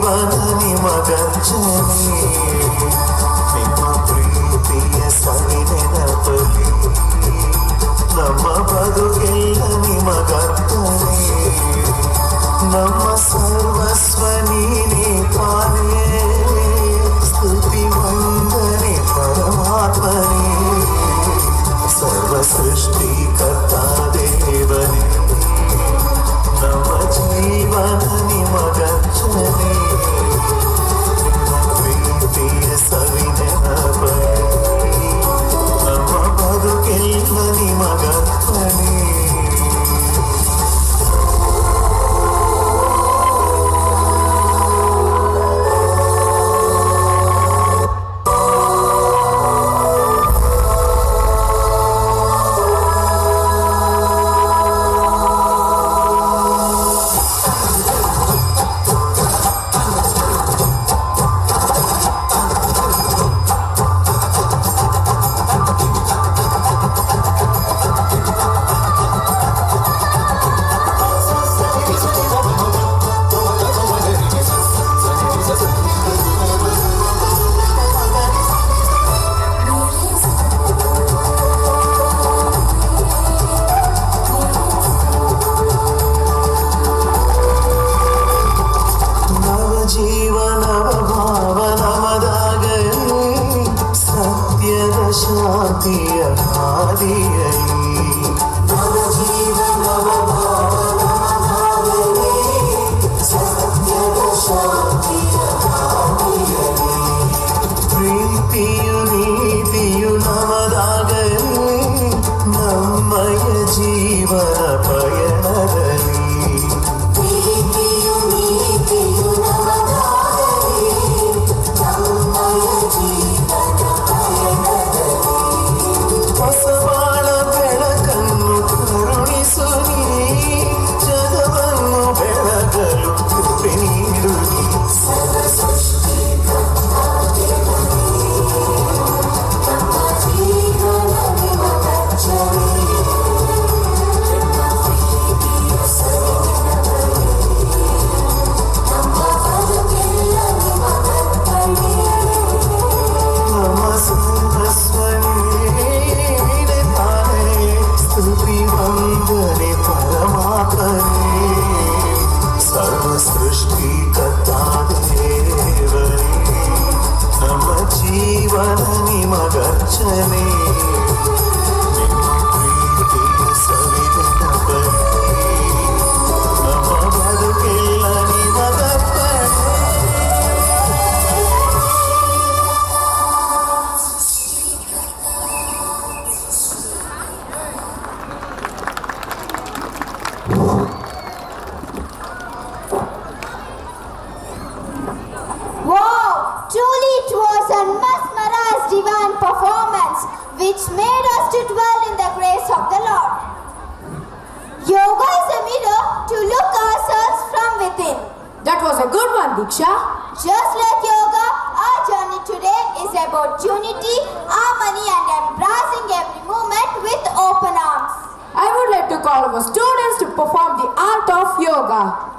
ಜೀವನ ನಿಮಗರ್ಚನೆ ನಿಮ್ಮ ಪ್ರೀತಿಯ ಸವಿ ನೆನಪಲಿ ನಮ್ಮ ಬದುಕೆಲ್ಲ ನಿಮಗರ್ಪಣೆ ನಮ್ಮ ಸರ್ವಸ್ವ ನೀನೇ ತಾನೇ ಸ್ತುತಿ ವಂದನೆ ಪರಮಾತ್ಮನೇ ಸರ್ವ ಸೃಷ್ಟಿಕರ್ತ ದೇವನೇ ನಮ್ಮ ಜೀವನ ನಿಮಗರ್ಚನೆ ಪ್ರೀತಿಯ ಸವಿ ನೆನಪಲಿ ನಮ್ಮ ಬದುಕೆಲ್ಲ ನಿಮಗರ್ಪಣೆ ಶಾಂತಿಯ ಹಾದಿಯಲಿ ನವ ಜೀವನವ ಭಾವನವೇ ಸತ್ಯದ ಶಾಂತಿಯ ಹಾದಿಯಲಿ ಪ್ರೀತಿಯು ನೀತಿಯು ನಮದಾಗಲಿ ನಮ್ಮಯ ಜೀವನ ಪಯಣದಲ್ಲಿ ಪ್ರೀತಿಯು ನೀತಿಯು ನಮದಾಗಲಿ ನಮ್ಮಯ ಜೀವನ ಹೊಸಬಾಳ ಬೆಳಕನ್ನು ಕರುಣಿಸು ನೀ ಜಗವನ್ನು ಬೆಳಗಲು ಕೃಪೆ ನೀಡು ಸೃಷ್ಟಿಕರ್ತ ದೇವರೇ ನಮ್ಮ ಜೀವನ ನಿಮಗರ್ಚನೆ ನಿಮ್ಮ ಪ್ರೀತಿಯ ಸವಿ ನೆನಪಲಿ ನಮ್ಮ ಬದುಕೆಲ್ಲ ನಿಮಗರ್ಪಣೆ Truly it was a mesmerized divine performance which made us to dwell in the grace of the Lord. Yoga is a mirror to look ourselves from within. That was a good one, Diksha. Just like yoga, our journey today is about unity, harmony and embracing every moment with open arms. I would like to call our students to perform the art of yoga.